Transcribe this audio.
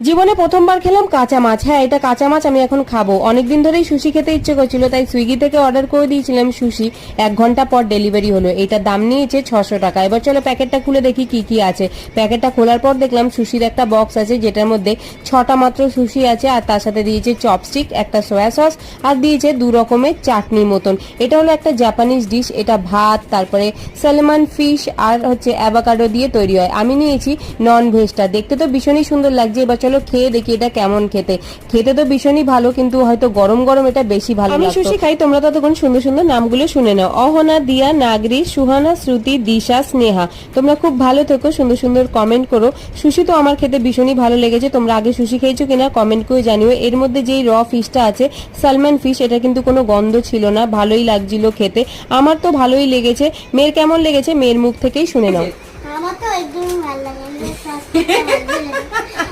জীবনে প্রথমবার খেলাম কাঁচা মাছ। হ্যাঁ, এটা কাঁচা মাছ আমি এখন খাবো। অনেকদিন ধরেই সুশি খেতে ইচ্ছে করছিল, তাই সুইগি থেকে অর্ডার করে দিয়েছিলাম সুশি। 1 ঘন্টা পর ডেলিভারি হলো। এটা দাম নিয়েছে 600 টাকা। এবার চলো প্যাকেটটা খুলে দেখি কি কি আছে। প্যাকেটটা খোলার পর দেখলাম সুশির একটা বক্স আছে, যেটার মধ্যে 6টা মাত্র সুশি আছে, আর তার সাথে দিয়েছে চপস্টিক, একটা সয়া সস, আর দিয়েছে 2 রকমের চাটনি মতন। এটা হলো একটা জাপানিজ ডিশ। এটা ভাত, তারপরে স্যালমন ফিশ আর হচ্ছে অ্যাভোকাডো দিয়ে তৈরি হয়। আমি নিয়েছি নন ভেজটা। দেখতে তো ভীষণই সুন্দর লাগছে। এবার চলো খেয়ে দেখি এটা কেমন খেতে। খেতে তো ভীষণই ভালো, কিন্তু হয়তো গরম গরম এটা বেশি ভালো লাগতো। আমি সুশি খাই, তোমরা ততক্ষণ সুন্দর সুন্দর নামগুলো শুনে নাও। অহনা, দিয়া, নাগরি, সুহানা, শ্রুতি, দিশা, স্নেহা। তোমরা খুব ভালো থেকো, সুন্দর সুন্দর কমেন্ট করো। সুশি তো আমার খেতে ভীষণই ভালো লেগেছে। তোমরা আগে সুশি খেয়েছো কিনা কমেন্ট করে জানিও। এর মধ্যে যেই র ফিশটা আছে, সালমান ফিশ, এটা কিন্তু কোনো গন্ধ ছিল না, ভালোই লাগছিল খেতে। আমার তো ভালোই লেগেছে। মেয়ের কেমন লেগেছে মেয়ের মুখ থেকেই শুনে নাও। আমার তো একদম ভালো লাগে।